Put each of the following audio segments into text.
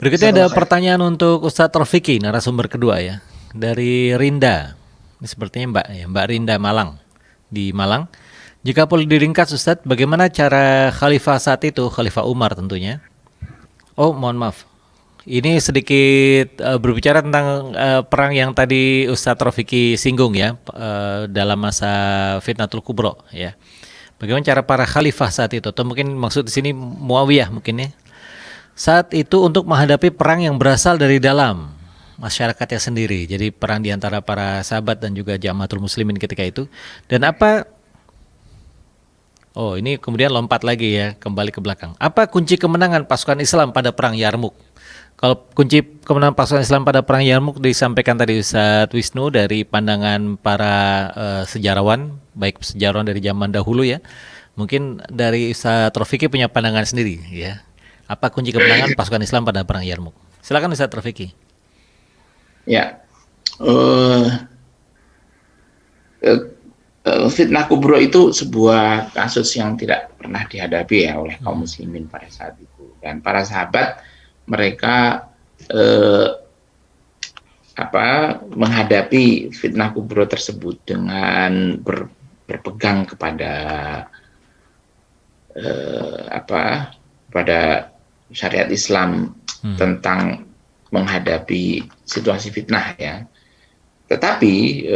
Berikutnya ada Jazakallah khair. pertanyaan untuk Ustadz Rofiki, narasumber kedua ya, dari Rinda. Ini sepertinya Mbak ya, Mbak Rinda Malang di Malang. Jika boleh diringkas Ustadz, bagaimana cara khalifah saat itu, Khalifah Umar tentunya. Oh, mohon maaf. Ini sedikit berbicara tentang perang yang tadi Ustadz Rofiki singgung ya, dalam masa Fitnatul Kubro ya. Bagaimana cara para khalifah saat itu? Atau mungkin maksud di sini Muawiyah mungkin ya. Saat itu untuk menghadapi perang yang berasal dari dalam masyarakatnya sendiri. Jadi perang di antara para sahabat dan juga Jamaatul Muslimin ketika itu. Dan apa Oh, ini kemudian lompat lagi ya, kembali ke belakang. Apa kunci kemenangan pasukan Islam pada perang Yarmuk? Kalau kunci kemenangan pasukan Islam pada perang Yarmuk disampaikan tadi Ustaz Wisnu dari pandangan para sejarawan, baik sejarawan dari zaman dahulu ya. Mungkin dari Ustaz Rofiki punya pandangan sendiri ya. Apa kunci kemenangan pasukan Islam pada perang Yarmuk? Silakan Ustaz Rofiki. Ya, eh, fitnah kubro itu sebuah kasus yang tidak pernah dihadapi ya oleh kaum muslimin pada saat itu. Dan para sahabat mereka eh, menghadapi fitnah kubro tersebut dengan berpegang kepada pada syariat Islam tentang menghadapi situasi fitnah ya. Tetapi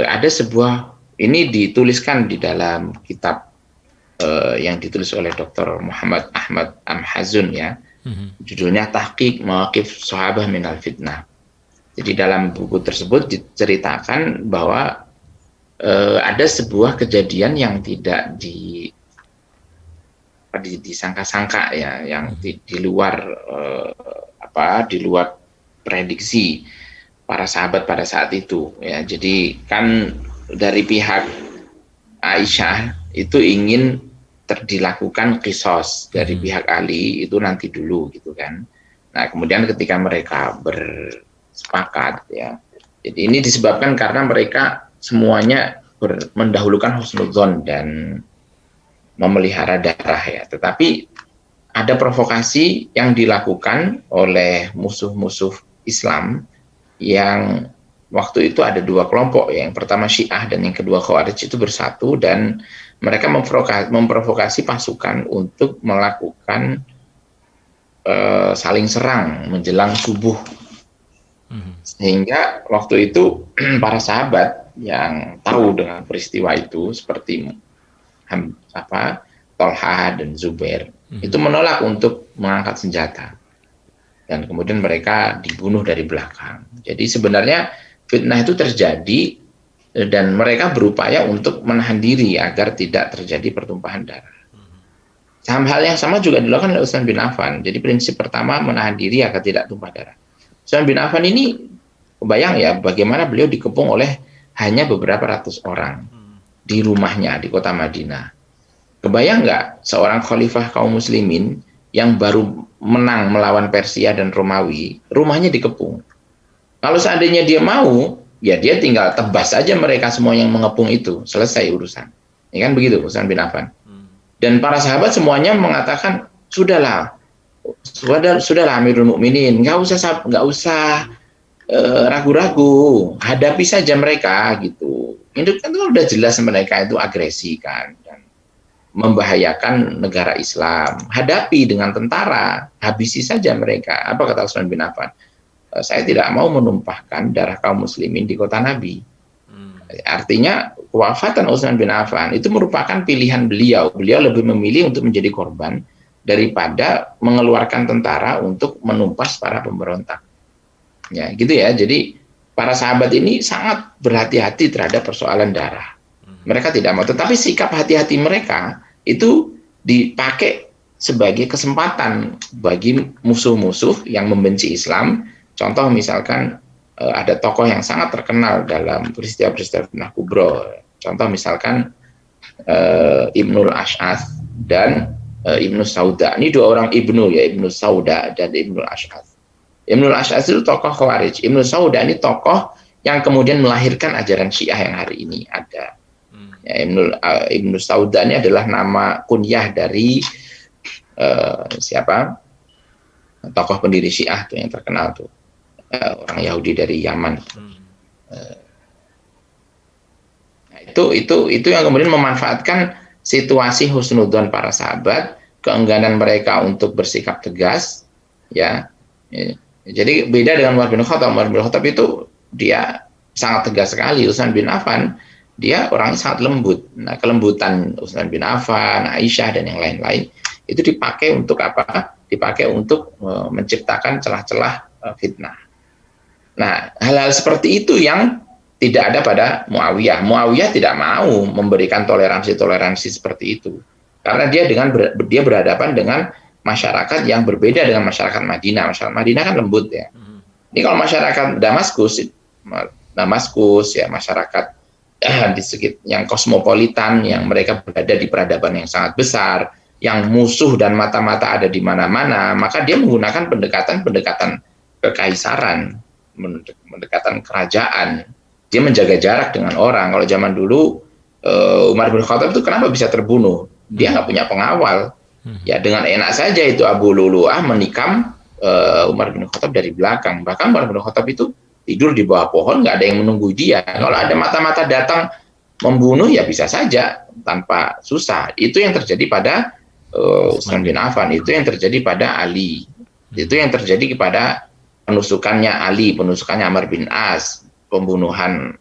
ada sebuah, ini dituliskan di dalam kitab yang ditulis oleh Dr. Muhammad Ahmad Amhazun ya. Judulnya Tahqiq Mawaqif Sahabah Minal Fitnah. Jadi dalam buku tersebut diceritakan bahwa ada sebuah kejadian yang tidak disangka-sangka ya, yang di luar di luar prediksi para sahabat pada saat itu ya. Jadi kan dari pihak Aisyah itu ingin dilakukan qisas, dari pihak Ali itu nanti dulu gitu kan. Nah, kemudian ketika mereka bersepakat ya. Jadi ini disebabkan karena mereka semuanya mendahulukan husnudzon dan memelihara darah ya. Tetapi ada provokasi yang dilakukan oleh musuh-musuh Islam yang waktu itu ada dua kelompok ya. Yang pertama Syiah dan yang kedua Khawarij itu bersatu dan mereka memprovokasi pasukan untuk melakukan saling serang menjelang subuh. Sehingga waktu itu para sahabat yang tahu dengan peristiwa itu seperti Tolha dan Zubair itu menolak untuk mengangkat senjata. Dan kemudian mereka dibunuh dari belakang. Jadi sebenarnya fitnah itu terjadi dan mereka berupaya untuk menahan diri agar tidak terjadi pertumpahan darah. Hal yang sama juga dilakukan oleh Utsman bin Affan. Jadi prinsip pertama menahan diri agar tidak tumpah darah. Utsman bin Affan ini kebayang ya bagaimana beliau dikepung oleh hanya beberapa ratus orang di rumahnya di kota Madinah. Kebayang nggak seorang khalifah kaum muslimin yang baru menang melawan Persia dan Romawi, rumahnya dikepung. Kalau seandainya dia mau, ya dia tinggal tebas saja mereka semua yang mengepung itu, selesai urusan. Ya kan begitu Utsman bin Affan. Dan para sahabat semuanya mengatakan sudahlah Amirul Mukminin, nggak usah ragu-ragu, hadapi saja mereka gitu. Itu kan udah jelas mereka itu agresi kan dan membahayakan negara Islam. Hadapi dengan tentara, habisi saja mereka. Apa kata Utsman bin Affan? Saya tidak mau menumpahkan darah kaum muslimin di kota Nabi. Artinya kewafatan Utsman bin Affan itu merupakan pilihan beliau. Beliau lebih memilih untuk menjadi korban daripada mengeluarkan tentara untuk menumpas para pemberontak. Ya, gitu ya. Jadi para sahabat ini sangat berhati-hati terhadap persoalan darah. Mereka tidak mau, tetapi sikap hati-hati mereka itu dipakai sebagai kesempatan bagi musuh-musuh yang membenci Islam. Contoh misalkan ada tokoh yang sangat terkenal dalam peristiwa-peristiwa fitnah kubro. Contoh misalkan Ibnul Ash'ath dan Ibnu Sauda. Ini dua orang Ibnu ya, Ibnu Sauda dan Ibnul Ash'ath. Ibnul Ash'ath itu tokoh Khawarij. Ibnu Sauda ini tokoh yang kemudian melahirkan ajaran Syiah yang hari ini ada. Ya, Ibnu Sauda ini adalah nama kunyah dari siapa? tokoh pendiri Syiah tuh yang terkenal tuh, orang Yahudi dari Yaman. Nah, itu yang kemudian memanfaatkan situasi husnudzon para sahabat, keengganan mereka untuk bersikap tegas, ya. Jadi beda dengan Umar bin Khattab. Umar bin Khattab itu dia sangat tegas sekali. Utsman bin Affan dia orangnya sangat lembut. Nah, kelembutan Utsman bin Affan, Aisyah dan yang lain-lain itu dipakai untuk apa? Dipakai untuk menciptakan celah-celah fitnah. Nah, hal-hal seperti itu yang tidak ada pada Muawiyah. Muawiyah tidak mau memberikan toleransi seperti itu. Karena dia berhadapan dengan masyarakat yang berbeda dengan masyarakat Madinah. Masyarakat Madinah kan lembut ya. Ini kalau masyarakat Damaskus ya, masyarakat di sekitar yang kosmopolitan, yang mereka berada di peradaban yang sangat besar, yang musuh dan mata-mata ada di mana-mana, maka dia menggunakan pendekatan kekaisaran, pendekatan kerajaan. Dia menjaga jarak dengan orang. Kalau zaman dulu Umar bin Khattab itu kenapa bisa terbunuh? Dia nggak punya pengawal. Ya dengan enak saja itu Abu Lulu'ah menikam Umar bin Khattab dari belakang. Bahkan Umar bin Khattab itu tidur di bawah pohon, nggak ada yang menunggu dia. Kalau ada mata-mata datang membunuh ya bisa saja tanpa susah. Itu yang terjadi pada Utsman bin Affan, itu yang terjadi pada Ali, itu yang terjadi kepada penusukannya Ali, penusukannya Amr bin As, pembunuhan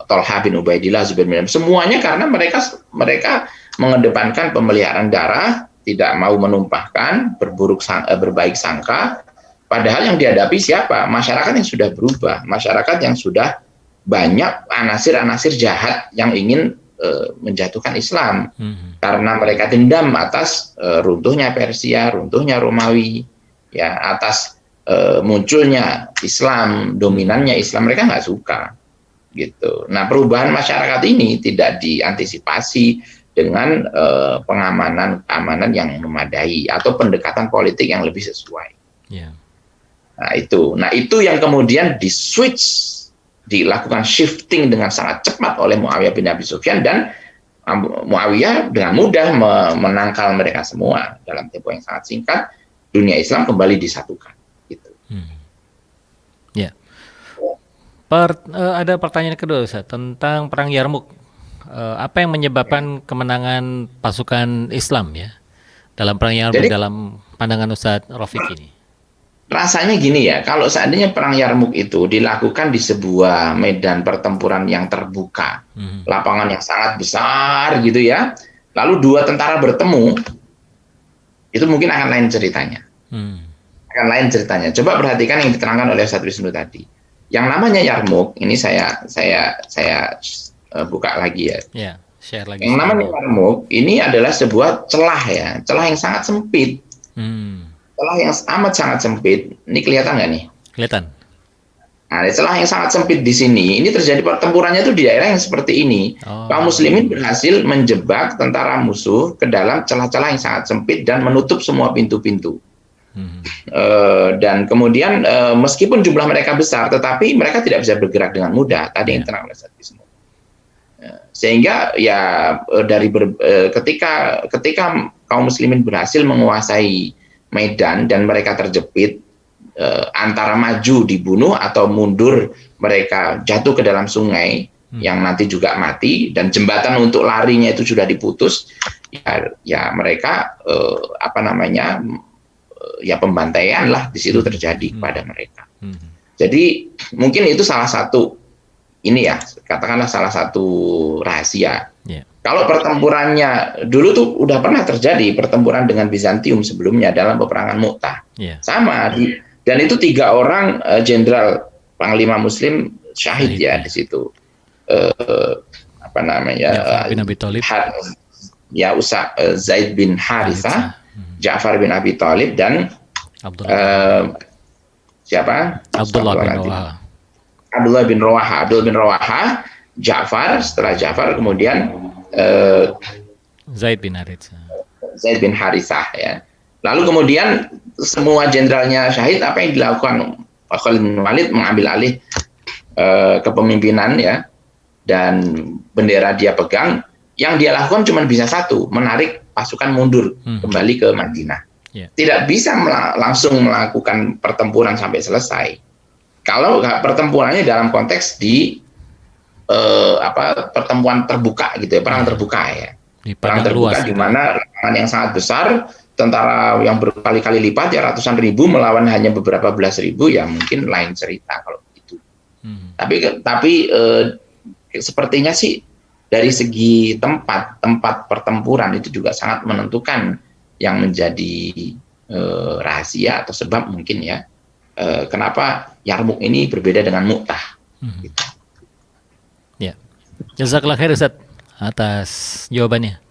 Thalhah bin Ubaidillah, Zubair bin Awam. Semuanya karena mereka mengedepankan pemeliharaan darah, tidak mau menumpahkan, berbaik sangka. Padahal yang dihadapi siapa? Masyarakat yang sudah berubah, masyarakat yang sudah banyak anasir-anasir jahat yang ingin menjatuhkan Islam, karena mereka dendam atas runtuhnya Persia, runtuhnya Romawi, ya, atas munculnya Islam, dominannya Islam, mereka nggak suka, gitu. Nah, perubahan masyarakat ini tidak diantisipasi dengan keamanan yang memadai atau pendekatan politik yang lebih sesuai. Yeah. Nah itu yang kemudian dilakukan shifting dengan sangat cepat oleh Muawiyah bin Abi Sufyan, dan Muawiyah dengan mudah menangkal mereka semua dalam tempo yang sangat singkat. Dunia Islam kembali disatukan. Gitu. Ya. Ada pertanyaan kedua Ustaz, tentang perang Yarmuk. Apa yang menyebabkan kemenangan pasukan Islam ya dalam perang Yarmuk? Jadi, dalam pandangan Ustaz Rafiq ini? Rasanya gini ya, kalau seandainya perang Yarmuk itu dilakukan di sebuah medan pertempuran yang terbuka, lapangan yang sangat besar gitu ya, lalu dua tentara bertemu, itu mungkin akan lain ceritanya. Akan lain ceritanya. Coba perhatikan yang diterangkan oleh Ustaz Wisnu tadi. Yang namanya Yarmuk, ini saya buka lagi ya. Yeah, share lagi. Yang namanya Yarmuk ini adalah sebuah celah ya, celah yang sangat sempit. Celah yang amat sangat sempit. Ini kelihatan nggak nih? Kelihatan. Nah, celah yang sangat sempit di sini. Ini terjadi pertempurannya itu di daerah yang seperti ini. Kaum muslimin berhasil menjebak tentara musuh ke dalam celah-celah yang sangat sempit dan menutup semua pintu-pintu. Dan kemudian meskipun jumlah mereka besar, tetapi mereka tidak bisa bergerak dengan mudah. Tadi yang terang oleh Ustaz Wisnu. Sehingga ya ketika kaum muslimin berhasil menguasai medan dan mereka terjepit, antara maju dibunuh atau mundur mereka jatuh ke dalam sungai yang nanti juga mati, dan jembatan untuk larinya itu sudah diputus, ya mereka ya pembantaian lah di situ terjadi kepada mereka. Jadi mungkin itu salah satu ini ya, katakanlah salah satu rahasia. Kalau pertempurannya dulu tuh udah pernah terjadi pertempuran dengan Bizantium sebelumnya dalam peperangan Mu'tah. Sama dan itu 3 orang jenderal panglima muslim syahid ya di situ. Ja'far bin Abi Thalib. Zaid bin Harithah, Ja'far bin Abi Thalib, dan siapa? Abdullah bin Rawaha, Ja'far, setelah Ja'far kemudian Zaid bin Harithah ya. Lalu kemudian semua jenderalnya syahid. Apa yang dilakukan Khalid bin Walid? Mengambil alih kepemimpinan ya, dan bendera dia pegang. Yang dia lakukan cuma bisa satu, menarik pasukan mundur kembali ke Madinah. Ya. Tidak bisa langsung melakukan pertempuran sampai selesai. Kalau pertempurannya dalam konteks di pertemuan terbuka gitu ya, perang terbuka ya. Di Perang padang luas terbuka di gitu. mana lapangan yang sangat besar, tentara yang berkali-kali lipat ya ratusan ribu melawan hanya beberapa belas ribu, ya mungkin lain cerita kalau begitu. Tapi sepertinya sih dari segi tempat pertempuran itu juga sangat menentukan yang menjadi rahasia atau sebab mungkin ya kenapa Yarmuk ini berbeda dengan Mu'tah. Gitu. Ya. Jazakallah khair Ustaz atas jawabannya.